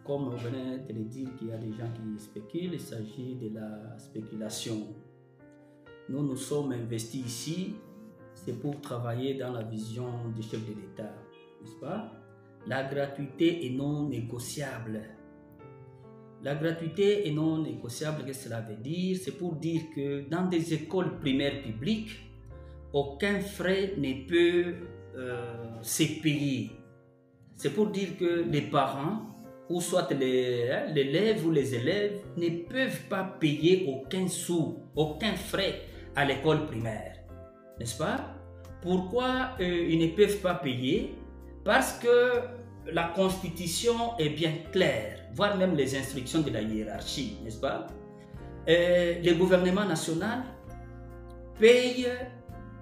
comme on venait de le dire, qu'il y a des gens qui spéculent, il s'agit de la spéculation. Nous nous sommes investis ici, c'est pour travailler dans la vision du chef de l'État, n'est-ce pas? La gratuité est non négociable. La gratuité est non négociable, qu'est-ce que cela veut dire? C'est pour dire que dans des écoles primaires publiques, aucun frais ne peut se payer. C'est pour dire que les parents, ou soit l'élève ou les élèves, ne peuvent pas payer aucun sou, aucun frais à l'école primaire. N'est-ce pas? Pourquoi ils ne peuvent pas payer? Parce que la Constitution est bien claire, voire même les instructions de la hiérarchie, n'est-ce pas? Le gouvernement national paye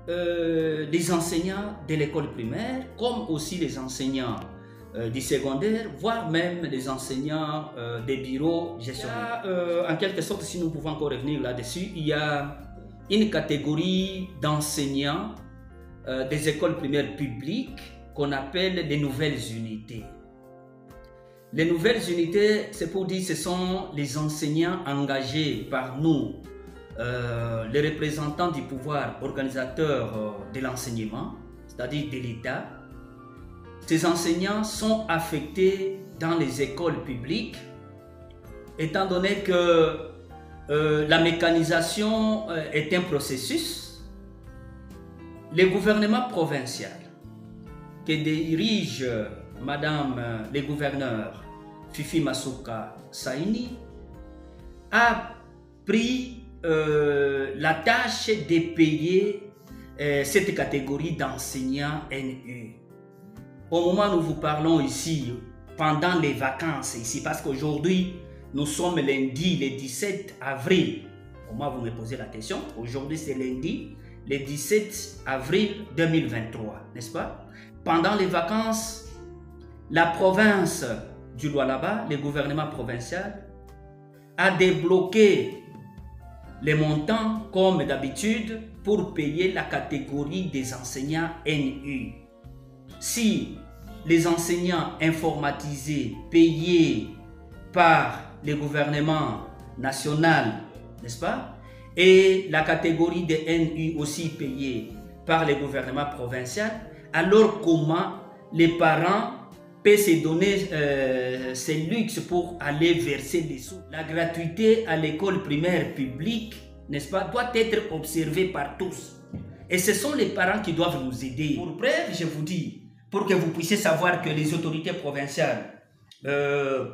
les enseignants de l'école primaire, comme aussi les enseignants du secondaire, voire même les enseignants des bureaux gestionnaires. En quelque sorte, si nous pouvons encore revenir là-dessus, il y a une catégorie d'enseignants des écoles primaires publiques qu'on appelle les nouvelles unités. Les nouvelles unités, c'est pour dire que ce sont les enseignants engagés par nous, les représentants du pouvoir organisateur de l'enseignement, c'est-à-dire de l'État. Ces enseignants sont affectés dans les écoles publiques, étant donné que la mécanisation est un processus. Le gouvernement provincial que dirige Madame le gouverneur Fifi Masuka Saini a pris la tâche de payer cette catégorie d'enseignants NU. Au moment où nous vous parlons ici, pendant les vacances ici, parce qu'aujourd'hui, nous sommes lundi, le 17 avril. Comment vous me posez la question? Aujourd'hui, c'est lundi, le 17 avril 2023, n'est-ce pas? Pendant les vacances, la province du Lualaba, le gouvernement provincial, a débloqué les montants, comme d'habitude, pour payer la catégorie des enseignants NU. Si les enseignants informatisés payés par le gouvernement national, n'est-ce pas, et la catégorie des NU aussi payée par le gouvernement provincial, alors comment les parents peuvent se donner ce luxe pour aller verser des sous? La gratuité à l'école primaire publique, n'est-ce pas, doit être observée par tous. Et ce sont les parents qui doivent nous aider. Pour preuve, je vous dis, pour que vous puissiez savoir que les autorités provinciales de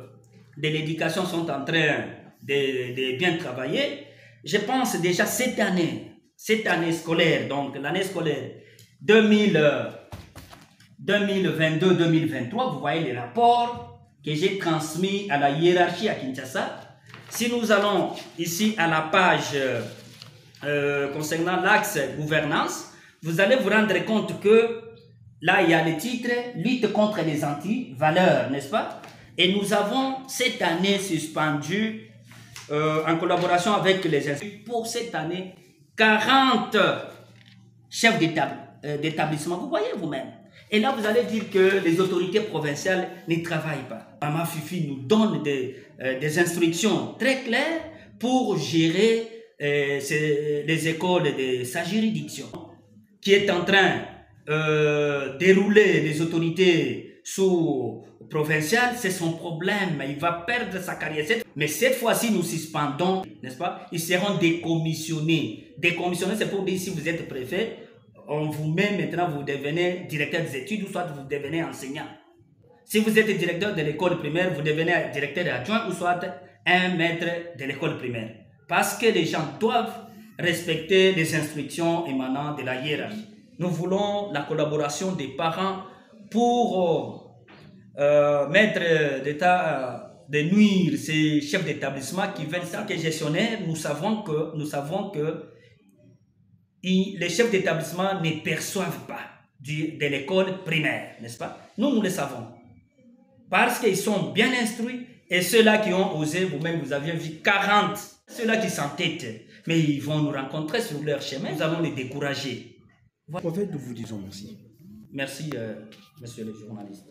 l'éducation sont en train de bien travailler, je pense déjà cette année scolaire, donc l'année scolaire 2022-2023, vous voyez les rapports que j'ai transmis à la hiérarchie à Kinshasa. Si nous allons ici à la page concernant l'axe gouvernance, vous allez vous rendre compte que là, il y a le titre « Lutte contre les anti-valeurs », n'est-ce pas? Et nous avons cette année suspendu, en collaboration avec les instituts, pour cette année, 40 chefs d'établissement. Vous voyez vous-même. Et là, vous allez dire que les autorités provinciales ne travaillent pas. Maman Fifi nous donne des instructions très claires pour gérer les écoles de sa juridiction, qui est en train dérouler les autorités sous provinciales. C'est son problème, il va perdre sa carrière. Mais cette fois-ci, nous suspendons, n'est-ce pas? Ils seront décommissionnés. Décommissionnés, c'est pour dire si vous êtes préfet, on vous met maintenant, vous devenez directeur des études ou soit vous devenez enseignant. Si vous êtes directeur de l'école primaire, vous devenez directeur adjoint ou soit un maître de l'école primaire. Parce que les gens doivent respecter les instructions émanant de la hiérarchie. Nous voulons la collaboration des parents pour mettre d'état de nuire ces chefs d'établissement qui veulent ça. Que gestionnaires, nous savons que les chefs d'établissement ne perçoivent pas de l'école primaire, n'est-ce pas? Nous le savons. Parce qu'ils sont bien instruits et ceux-là qui ont osé, vous-même vous aviez vu 40, ceux-là qui s'entêtent, mais ils vont nous rencontrer sur leur chemin, nous allons les décourager. Prophète, nous vous disons merci. Merci, monsieur le journaliste.